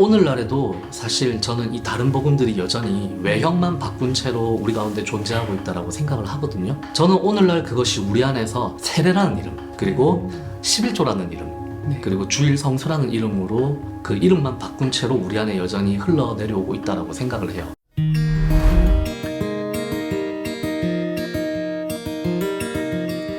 오늘날에도 사실 저는 이 다른 복음들이 여전히 외형만 바꾼 채로 우리 가운데 존재하고 있다고 생각을 하거든요. 저는 오늘날 그것이 우리 안에서 세례라는 이름, 그리고 11조라는 이름, 그리고 주일 성수라는 이름으로 그 이름만 바꾼 채로 우리 안에 여전히 흘러내려오고 있다고 생각을 해요.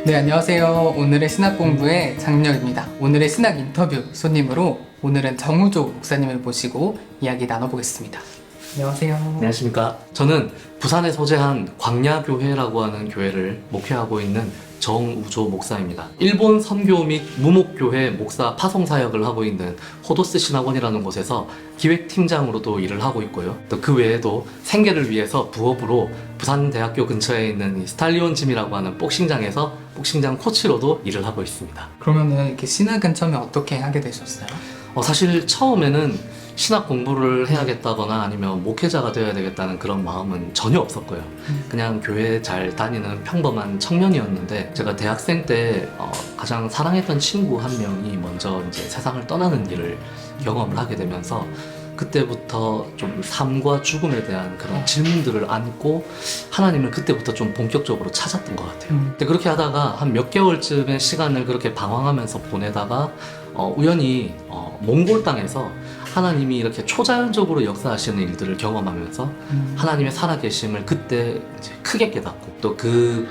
네, 안녕하세요. 오늘의 신학 공부의 장렬입니다. 오늘의 신학 인터뷰 손님으로 오늘은 정우조 목사님을 모시고 이야기 나눠보겠습니다. 안녕하세요. 안녕하십니까. 저는 부산에 소재한 광야교회라고 하는 교회를 목회하고 있는 정우조 목사입니다. 일본 선교 및 무목교회 목사 파송 사역을 하고 있는 호도스 신학원이라는 곳에서 기획팀장으로도 일을 하고 있고요. 또 그 외에도 생계를 위해서 부업으로 부산대학교 근처에 있는 이 스탈리온 짐이라고 하는 복싱장에서 복싱장 코치로도 일을 하고 있습니다. 그러면은 이렇게 신학은 처음에 어떻게 하게 되셨어요? 사실 처음에는 신학 공부를 해야겠다거나 아니면 목회자가 되어야 되겠다는 그런 마음은 전혀 없었고요. 그냥 교회 잘 다니는 평범한 청년이었는데, 제가 대학생 때 가장 사랑했던 친구 한 명이 먼저 이제 세상을 떠나는 일을 경험을 하게 되면서 그때부터 좀 삶과 죽음에 대한 그런 질문들을 안고 하나님을 그때부터 좀 본격적으로 찾았던 것 같아요. 근데 그렇게 하다가 한 몇 개월쯤의 시간을 그렇게 방황하면서 보내다가 우연히 몽골 땅에서 하나님이 이렇게 초자연적으로 역사하시는 일들을 경험하면서 하나님의 살아계심을 그때 이제 크게 깨닫고, 또 그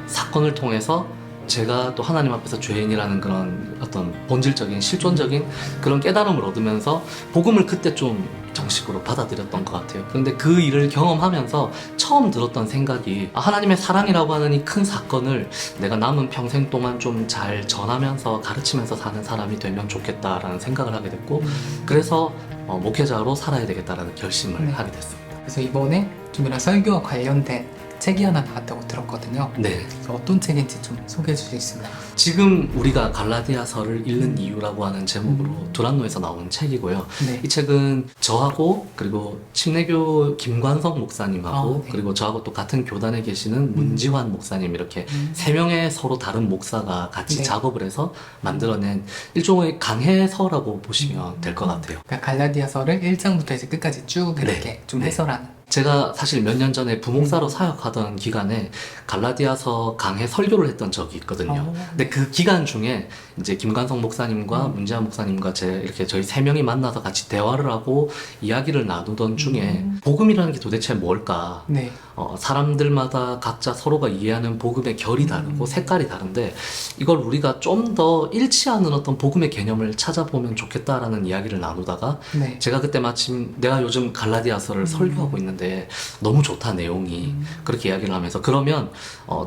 사건을 통해서 제가 또 하나님 앞에서 죄인이라는 그런 어떤 본질적인 실존적인 그런 깨달음을 얻으면서 복음을 그때 좀 정식으로 받아들였던 것 같아요. 그런데 그 일을 경험하면서 처음 들었던 생각이, 하나님의 사랑이라고 하는 이 큰 사건을 내가 남은 평생 동안 좀 잘 전하면서 가르치면서 사는 사람이 되면 좋겠다라는 생각을 하게 됐고, 그래서 목회자로 살아야 되겠다라는 결심을 하게 됐습니다. 그래서 이번에 좀 이런 설교와 관련된 책이 하나 나왔다고 들었거든요. 네. 그래서 어떤 책인지 좀 소개해 주실 수 있나요? 지금 우리가 갈라디아서를 읽는 이유라고 하는 제목으로 두란노에서 나온 책이고요. 네. 이 책은 저하고 그리고 침례교 김관성 목사님하고 네. 그리고 저하고 또 같은 교단에 계시는 문지환 목사님, 이렇게 세 명의 서로 다른 목사가 같이 네. 작업을 해서 만들어낸 일종의 강해서라고 보시면 될 것 같아요. 그러니까 갈라디아서를 1장부터 이제 끝까지 쭉 이렇게 네. 좀 네. 해설하는. 제가 사실 몇 년 전에 부목사로 사역하던 기간에 갈라디아서 강해 설교를 했던 적이 있거든요. 근데 그 기간 중에 이제 김관성 목사님과 문지환 목사님과 이렇게 저희 세 명이 만나서 같이 대화를 하고 이야기를 나누던 중에 복음이라는 게 도대체 뭘까? 네. 사람들마다 각자 서로가 이해하는 복음의 결이 다르고 색깔이 다른데, 이걸 우리가 좀 더 일치하는 어떤 복음의 개념을 찾아보면 좋겠다라는 이야기를 나누다가 네. 제가 그때 마침 내가 요즘 갈라디아서를 설교하고 있는데 너무 좋다 내용이, 그렇게 이야기를 하면서 그러면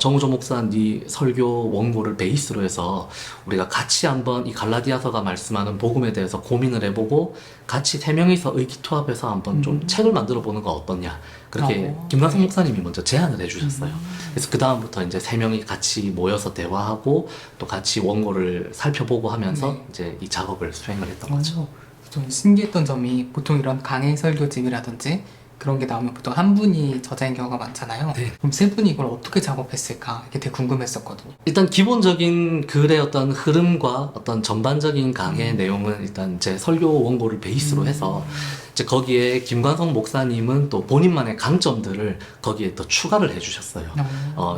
정우조 목사 네 설교 원고를 베이스로 해서 우리가 같이 한번 이 갈라디아서가 말씀하는 복음에 대해서 고민을 해보고 같이 세 명이서 의기투합해서 한번 좀 책을 만들어 보는 거 어떻냐, 그렇게 김관성 목사님이 먼저 제안을 해주셨어요. 그래서 그 다음부터 이제 세 명이 같이 모여서 대화하고 또 같이 원고를 살펴보고 하면서 이제 이 작업을 수행을 했던 거죠. 좀 신기했던 점이, 보통 이런 강의 설교집이라든지 그런 게 나오면 보통 한 분이 저자인 경우가 많잖아요. 네. 그럼 세 분이 이걸 어떻게 작업했을까, 이게 되게 궁금했었거든요. 일단 기본적인 글의 어떤 흐름과 어떤 전반적인 강의 내용은 일단 제 설교 원고를 베이스로 해서 이제 거기에 김관성 목사님은 또 본인만의 강점들을 거기에 더 추가를 해주셨어요.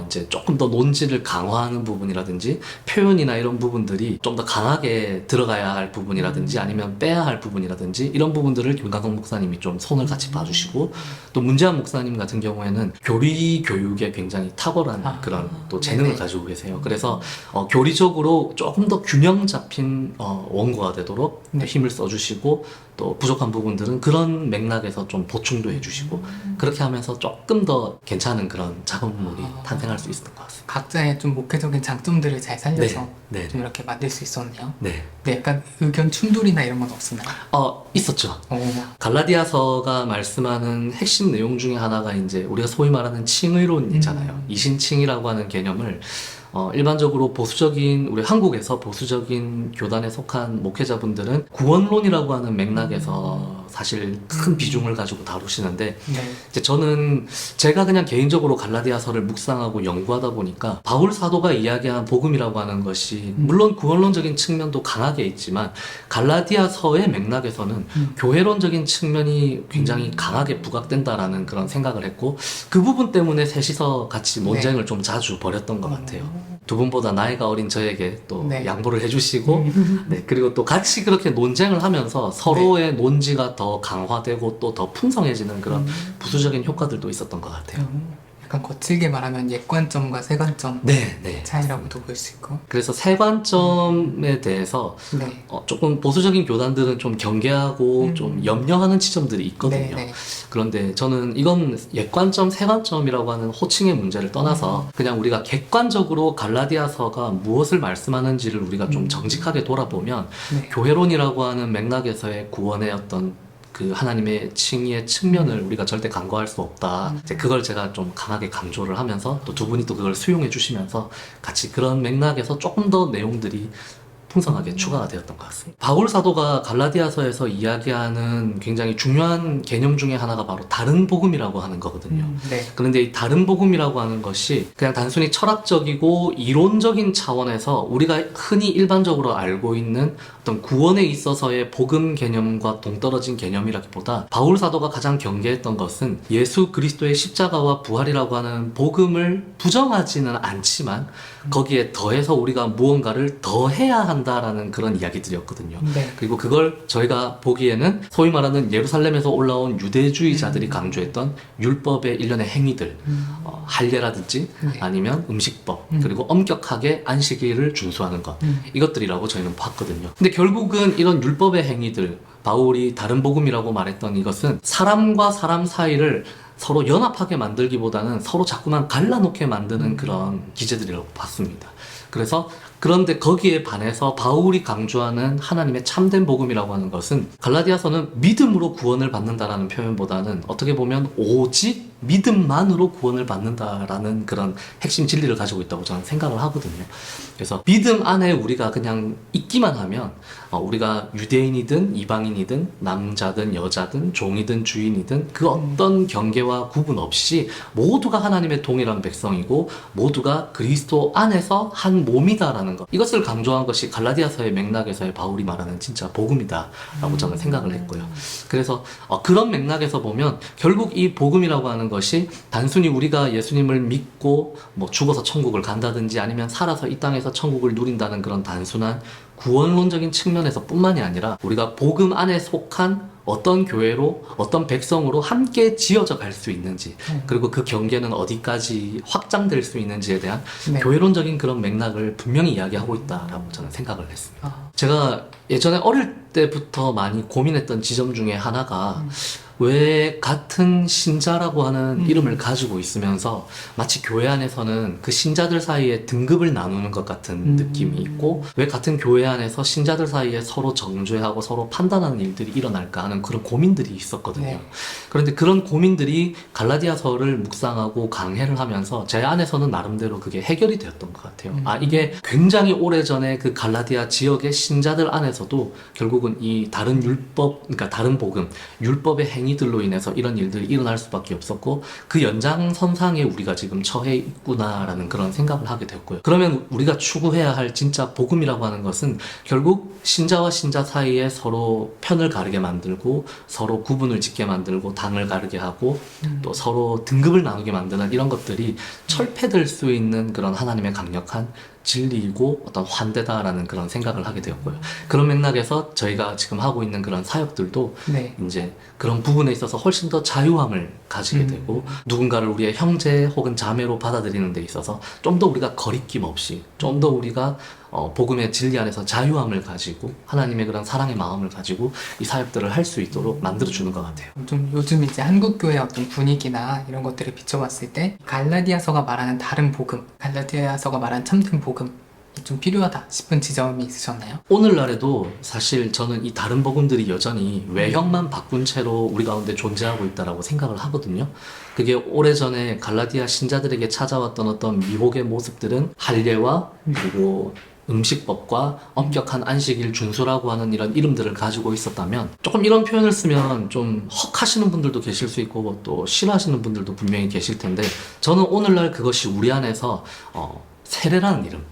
이제 조금 더 논지를 강화하는 부분이라든지 표현이나 이런 부분들이 좀 더 강하게 들어가야 할 부분이라든지 아니면 빼야 할 부분이라든지 이런 부분들을 김관성 목사님이 좀 손을 같이 봐주시고, 또 문지환 목사님 같은 경우에는 교리 교육에 굉장히 탁월한 그런 또 재능을 가지고 계세요. 그래서 교리적으로 조금 더 균형 잡힌 원고가 되도록 힘을 써주시고, 또 부족한 부분들은 그런 맥락에서 좀 보충도 해주시고, 그렇게 하면서 조금 더 괜찮은 그런 작업물이 탄생할 수 있었던 것 같습니다. 각자의 좀 목회적인 장점들을 잘 살려서 네. 좀 이렇게 만들 수 있었네요. 네. 근데 약간 의견 충돌이나 이런 건 없었나요? 있었죠. 오. 갈라디아서가 말씀하는 핵심 내용 중에 하나가 이제 우리가 소위 말하는 칭의론이잖아요. 이신칭이라고 하는 개념을 일반적으로 보수적인 우리 한국에서 보수적인 교단에 속한 목회자분들은 구원론이라고 하는 맥락에서 사실 큰 비중을 가지고 다루시는데 네. 이제 저는 제가 그냥 개인적으로 갈라디아서를 묵상하고 연구하다 보니까 바울 사도가 이야기한 복음이라고 하는 것이 물론 구원론적인 측면도 강하게 있지만 갈라디아서의 맥락에서는 교회론적인 측면이 굉장히 강하게 부각된다라는 그런 생각을 했고 그 부분 때문에 셋이서 같이 논쟁을 좀 자주 벌였던 것 같아요. 두 분보다 나이가 어린 저에게 또 네. 양보를 해주시고 네, 그리고 또 같이 그렇게 논쟁을 하면서 서로의 논지가 더 강화되고 또 더 풍성해지는 그런 부수적인 효과들도 있었던 것 같아요. 약간 거칠게 말하면 옛관점과 새관점 네, 네. 차이라고도 볼 수 있고. 그래서 세 관점에 대해서 네. 조금 보수적인 교단들은 좀 경계하고 좀 염려하는 지점들이 있거든요. 네, 네. 그런데 저는 이건 옛관점, 세관점이라고 하는 호칭의 문제를 떠나서 그냥 우리가 객관적으로 갈라디아서가 무엇을 말씀하는지를 우리가 좀 정직하게 돌아보면 네. 교회론이라고 하는 맥락에서의 구원의 어떤 그 하나님의 칭의의 측면을 우리가 절대 간과할 수 없다. 이제 그걸 제가 좀 강하게 강조를 하면서 또 두 분이 또 그걸 수용해 주시면서 같이 그런 맥락에서 조금 더 내용들이 풍성하게 추가가 되었던 것 같습니다. 바울 사도가 갈라디아서에서 이야기하는 굉장히 중요한 개념 중에 하나가 바로 다른 복음이라고 하는 거거든요. 네. 그런데 이 다른 복음이라고 하는 것이 그냥 단순히 철학적이고 이론적인 차원에서 우리가 흔히 일반적으로 알고 있는 어떤 구원에 있어서의 복음 개념과 동떨어진 개념이라기보다 바울 사도가 가장 경계했던 것은 예수 그리스도의 십자가와 부활이라고 하는 복음을 부정하지는 않지만 거기에 더해서 우리가 무언가를 더 해야 한다라는 그런 이야기들이었거든요. 네. 그리고 그걸 저희가 보기에는 소위 말하는 예루살렘에서 올라온 유대주의자들이 강조했던 율법의 일련의 행위들, 할례라든지 네. 아니면 음식법, 그리고 엄격하게 안식일을 준수하는 것, 이것들이라고 저희는 봤거든요. 근데 결국은 이런 율법의 행위들, 바울이 다른 복음이라고 말했던 이것은 사람과 사람 사이를 서로 연합하게 만들기보다는 서로 자꾸만 갈라놓게 만드는 그런 기제들이라고 봤습니다. 그래서 그런데 거기에 반해서 바울이 강조하는 하나님의 참된 복음이라고 하는 것은 갈라디아서는 믿음으로 구원을 받는다라는 표현보다는 어떻게 보면 오직 믿음만으로 구원을 받는다라는 그런 핵심 진리를 가지고 있다고 저는 생각을 하거든요. 그래서 믿음 안에 우리가 그냥 있기만 하면 우리가 유대인이든 이방인이든 남자든 여자든 종이든 주인이든 그 어떤 경계와 구분 없이 모두가 하나님의 동일한 백성이고 모두가 그리스도 안에서 한 몸이다라는 것, 이것을 강조한 것이 갈라디아서의 맥락에서의 바울이 말하는 진짜 복음이다라고 저는 생각을 했고요. 그래서 그런 맥락에서 보면 결국 이 복음이라고 하는 것이 단순히 우리가 예수님을 믿고 뭐 죽어서 천국을 간다든지 아니면 살아서 이 땅에서 천국을 누린다는 그런 단순한 구원론적인 측면에서 뿐만이 아니라 우리가 복음 안에 속한 어떤 교회로 어떤 백성으로 함께 지어져 갈 수 있는지, 그리고 그 경계는 어디까지 확장될 수 있는지에 대한 네. 교회론적인 그런 맥락을 분명히 이야기하고 있다라고 저는 생각을 했습니다. 제가 예전에 어릴 때부터 많이 고민했던 지점 중에 하나가 왜 같은 신자라고 하는 이름을 가지고 있으면서 마치 교회 안에서는 그 신자들 사이에 등급을 나누는 것 같은 느낌이 있고, 왜 같은 교회 안에서 신자들 사이에 서로 정죄하고 서로 판단하는 일들이 일어날까 하는 그런 고민들이 있었거든요. 네. 그런데 그런 고민들이 갈라디아서를 묵상하고 강해를 하면서 제 안에서는 나름대로 그게 해결이 되었던 것 같아요. 이게 굉장히 오래전에 그 갈라디아 지역의 신자들 안에서도 결국은 이 다른 율법, 그러니까 다른 복음, 율법의 행위들로 인해서 이런 일들이 일어날 수밖에 없었고, 그 연장선상에 우리가 지금 처해 있구나라는 그런 생각을 하게 되었고요. 그러면 우리가 추구해야 할 진짜 복음이라고 하는 것은 결국 신자와 신자 사이에 서로 편을 가르게 만들고 서로 구분을 짓게 만들고 당을 가르게 하고 또 서로 등급을 나누게 만드는 이런 것들이 철폐될 수 있는 그런 하나님의 강력한 진리이고 어떤 환대다라는 그런 생각을 하게 되었고요. 그런 맥락에서 저희가 지금 하고 있는 그런 사역들도 네. 이제 그런 부분에 있어서 훨씬 더 자유함을 가지게 되고, 누군가를 우리의 형제 혹은 자매로 받아들이는 데 있어서 좀 더 우리가 거리낌 없이, 좀 더 우리가 복음의 진리 안에서 자유함을 가지고 하나님의 그런 사랑의 마음을 가지고 이 사역들을 할 수 있도록 만들어주는 것 같아요. 좀 요즘 이제 한국 교회의 어떤 분위기나 이런 것들을 비춰봤을 때 갈라디아서가 말하는 다른 복음, 갈라디아서가 말하는 참된 복음, 좀 필요하다 싶은 지점이 있으셨나요? 오늘날에도 사실 저는 이 다른 복음들이 여전히 외형만 바꾼 채로 우리 가운데 존재하고 있다라고 생각을 하거든요. 그게 오래전에 갈라디아 신자들에게 찾아왔던 어떤 미혹의 모습들은 할례와 그리고 음식법과 엄격한 안식일 준수라고 하는 이런 이름들을 가지고 있었다면 조금 이런 표현을 쓰면 좀 헉하시는 분들도 계실 수 있고 또 싫어하시는 분들도 분명히 계실 텐데 저는 오늘날 그것이 우리 안에서 세례라는 이름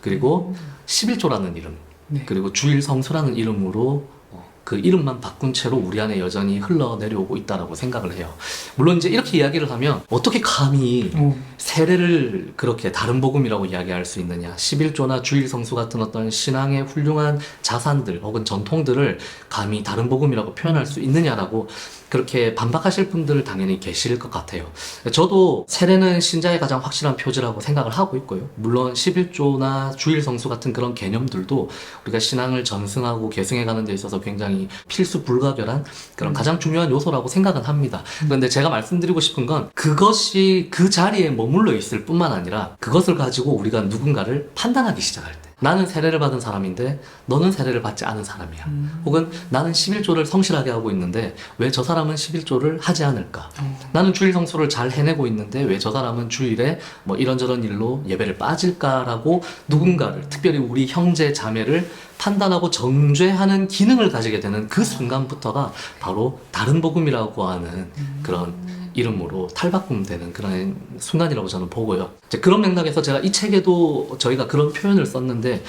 그리고 11조라는 이름 네. 그리고 주일 성수라는 이름으로 그 이름만 바꾼 채로 우리 안에 여전히 흘러내려오고 있다라고 생각을 해요. 물론 이제 이렇게 이야기를 하면 어떻게 감히 세례를 그렇게 다른 복음이라고 이야기할 수 있느냐. 11조나 주일 성수 같은 어떤 신앙의 훌륭한 자산들 혹은 전통들을 감히 다른 복음이라고 표현할 수 있느냐라고 그렇게 반박하실 분들 당연히 계실 것 같아요. 저도 세례는 신자의 가장 확실한 표지라고 생각을 하고 있고요. 물론 11조나 주일 성수 같은 그런 개념들도 우리가 신앙을 전승하고 계승해가는 데 있어서 굉장히 필수 불가결한 그런 가장 중요한 요소라고 생각은 합니다. 그런데 제가 말씀드리고 싶은 건 그것이 그 자리에 머물러 있을 뿐만 아니라 그것을 가지고 우리가 누군가를 판단하기 시작할 때 나는 세례를 받은 사람인데 너는 세례를 받지 않은 사람이야. 혹은 나는 11조를 성실하게 하고 있는데 왜 저 사람은 11조를 하지 않을까? 나는 주일 성수를 잘 해내고 있는데 왜 저 사람은 주일에 뭐 이런저런 일로 예배를 빠질까라고 누군가를 특별히 우리 형제 자매를 판단하고 정죄하는 기능을 가지게 되는 그 순간부터가 바로 다른 복음이라고 하는 그런 이름으로 탈바꿈되는 그런 순간이라고 저는 보고요. 이제 그런 맥락에서 제가 이 책에도 저희가 그런 표현을 썼는데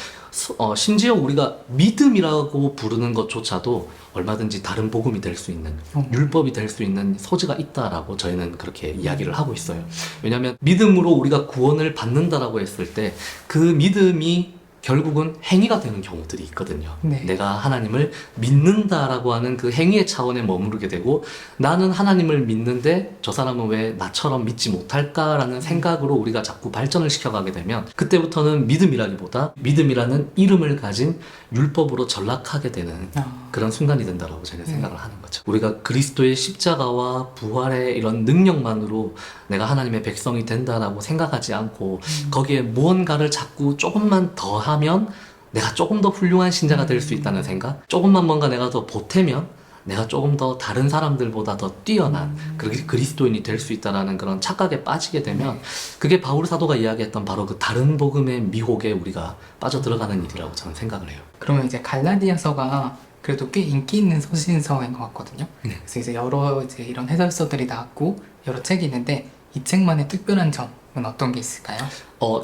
심지어 우리가 믿음이라고 부르는 것조차도 얼마든지 다른 복음이 될 수 있는 율법이 될 수 있는 소지가 있다라고 저희는 그렇게 이야기를 하고 있어요. 왜냐하면 믿음으로 우리가 구원을 받는다라고 했을 때 그 믿음이 결국은 행위가 되는 경우들이 있거든요. 네. 내가 하나님을 믿는다라고 하는 그 행위의 차원에 머무르게 되고 나는 하나님을 믿는데 저 사람은 왜 나처럼 믿지 못할까라는 생각으로 우리가 자꾸 발전을 시켜가게 되면 그때부터는 믿음이라기보다 믿음이라는 이름을 가진 율법으로 전락하게 되는 그런 순간이 된다라고 저는 생각을 하는 거죠. 우리가 그리스도의 십자가와 부활의 이런 능력만으로 내가 하나님의 백성이 된다라고 생각하지 않고 거기에 무언가를 자꾸 조금만 더 하면 내가 조금 더 훌륭한 신자가 될 수 있다는 생각, 조금만 뭔가 내가 더 보태면 내가 조금 더 다른 사람들보다 더 뛰어난 그리스도인이 될 수 있다는 그런 착각에 빠지게 되면 그게 바울 사도가 이야기했던 바로 그 다른 복음의 미혹에 우리가 빠져들어가는 일이라고 저는 생각을 해요. 그러면 이제 갈라디아서가 그래도 꽤 인기 있는 서신서인 것 같거든요. 네. 그래서 이제 여러 이제 이런 해설서들이 나왔고 여러 책이 있는데 이 책만의 특별한 점은 어떤 게 있을까요?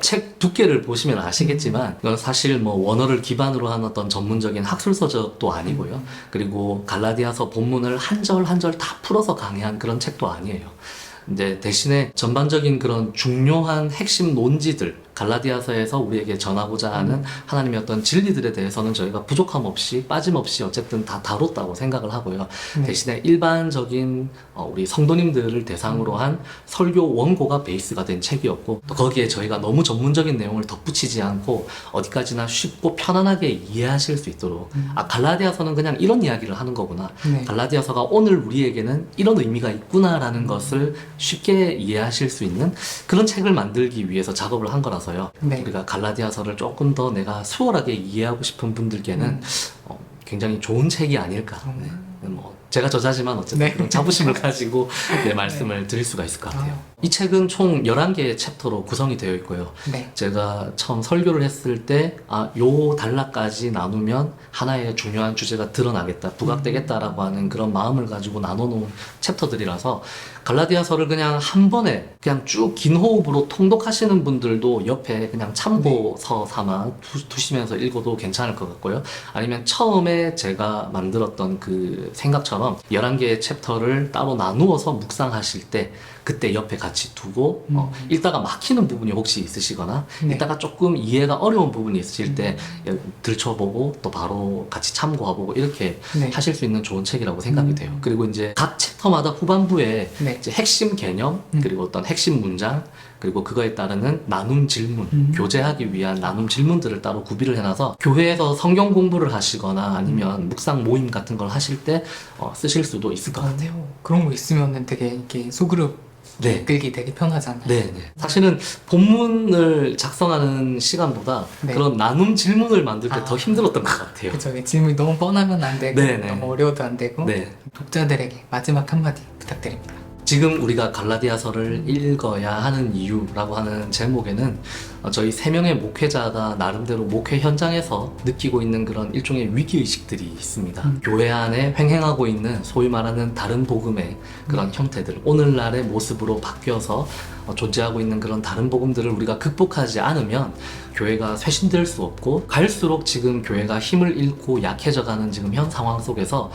책 두께를 보시면 아시겠지만 이건 사실 뭐 원어를 기반으로 한 어떤 전문적인 학술서적도 아니고요. 그리고 갈라디아서 본문을 한 절 한 절 다 풀어서 강의한 그런 책도 아니에요. 이제 대신에 전반적인 그런 중요한 핵심 논지들 갈라디아서에서 우리에게 전하고자 하는 하나님의 어떤 진리들에 대해서는 저희가 부족함 없이 빠짐없이 어쨌든 다 다뤘다고 생각을 하고요. 대신에 일반적인 우리 성도님들을 대상으로 한 설교 원고가 베이스가 된 책이었고 또 거기에 저희가 너무 전문적인 내용을 덧붙이지 않고 어디까지나 쉽고 편안하게 이해하실 수 있도록 갈라디아서는 그냥 이런 이야기를 하는 거구나. 네. 갈라디아서가 오늘 우리에게는 이런 의미가 있구나라는 것을 쉽게 이해하실 수 있는 그런 책을 만들기 위해서 작업을 한 거라서요. 네. 우리가 갈라디아서를 조금 더 내가 수월하게 이해하고 싶은 분들께는 굉장히 좋은 책이 아닐까. 네. 뭐 제가 저자지만 어쨌든 네. 그런 자부심을 가지고 내 말씀을 드릴 수가 있을 것 같아요. 이 책은 총 11개의 챕터로 구성이 되어 있고요. 네. 제가 처음 설교를 했을 때 요 단락까지 나누면 하나의 중요한 주제가 드러나겠다, 부각되겠다라고 하는 그런 마음을 가지고 나눠놓은 챕터들이라서 갈라디아서를 그냥 한 번에 그냥 쭉 긴 호흡으로 통독하시는 분들도 옆에 그냥 참고서 삼아 두시면서 읽어도 괜찮을 것 같고요. 아니면 처음에 제가 만들었던 그 생각처럼 11개의 챕터를 따로 나누어서 묵상하실 때 그때 옆에 같이 두고 읽다가 막히는 부분이 혹시 있으시거나 네. 읽다가 조금 이해가 어려운 부분이 있으실 때 들춰보고 또 바로 같이 참고해보고 이렇게 네. 하실 수 있는 좋은 책이라고 생각이 돼요. 그리고 이제 각 챕터마다 후반부에 네. 이제 핵심 개념 그리고 어떤 핵심 문장 그리고 그거에 따르는 나눔 질문 교제하기 위한 나눔 질문들을 따로 구비를 해놔서 교회에서 성경 공부를 하시거나 아니면 묵상 모임 같은 걸 하실 때 쓰실 수도 있을 것 같아요. 그런 거 있으면은 되게 이렇게 소그룹 네. 이끌기 되게 편하잖아요. 네. 사실은 본문을 작성하는 시간보다 네. 그런 나눔 질문을 만들 때 더 아. 힘들었던 것 같아요. 그쵸. 질문이 너무 뻔하면 안 되고 네네. 너무 어려워도 안 되고 네. 독자들에게 마지막 한마디 부탁드립니다. 지금 우리가 갈라디아서를 읽어야 하는 이유라고 하는 제목에는 저희 3명의 목회자가 나름대로 목회 현장에서 느끼고 있는 그런 일종의 위기의식들이 있습니다. 교회 안에 횡행하고 있는 소위 말하는 다른 복음의 그런 형태들, 오늘날의 모습으로 바뀌어서 존재하고 있는 그런 다른 복음들을 우리가 극복하지 않으면 교회가 쇄신될 수 없고, 갈수록 지금 교회가 힘을 잃고 약해져가는 지금 현 상황 속에서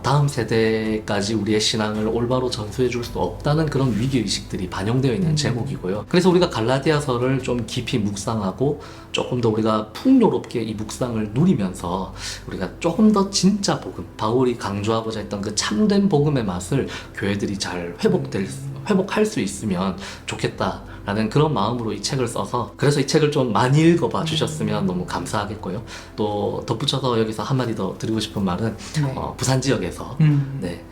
다음 세대까지 우리의 신앙을 올바로 전수해 줄 수 없다는 그런 위기의식들이 반영되어 있는 제목이고요. 그래서 우리가 갈라디아서를 좀 깊이 묵상하고 조금 더 우리가 풍요롭게 이 묵상을 누리면서 우리가 조금 더 진짜 복음, 바울이 강조하고자 했던 그 참된 복음의 맛을 교회들이 잘 회복할 수 있으면 좋겠다라는 그런 마음으로 이 책을 써서, 그래서 이 책을 좀 많이 읽어봐 주셨으면 너무 감사하겠고요. 또 덧붙여서 여기서 한마디 더 드리고 싶은 말은 네. 부산 지역에서 네,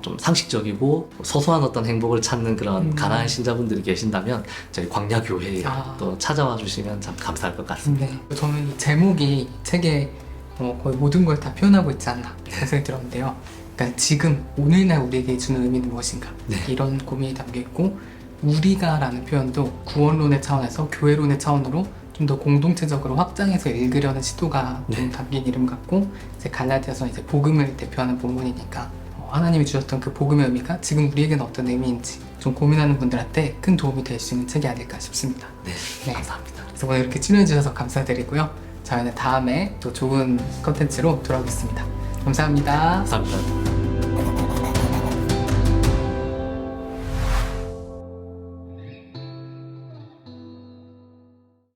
좀 상식적이고 소소한 어떤 행복을 찾는 그런 가난한 신자분들이 계신다면 저희 광야교회에 또 찾아와 주시면 참 감사할 것 같습니다. 네. 저는 이 제목이 책에 거의 모든 걸 다 표현하고 있지 않나 생각이 들었는데요. 그러니까 지금 오늘날 우리에게 주는 의미는 무엇인가, 네. 이런 고민이 담겨 있고, 우리가 라는 표현도 구원론의 차원에서 교회론의 차원으로 좀 더 공동체적으로 확장해서 읽으려는 시도가 좀 네. 담긴 이름 같고, 이제 갈라디아서는 이제 복음을 대표하는 본문이니까 하나님이 주셨던 그 복음의 의미가 지금 우리에게는 어떤 의미인지 좀 고민하는 분들한테 큰 도움이 될 수 있는 책이 아닐까 싶습니다. 네, 감사합니다. 그래서 오늘 이렇게 출연해 주셔서 감사드리고요. 저희는 다음에 또 좋은 컨텐츠로 돌아오겠습니다. 감사합니다. 감사합니다.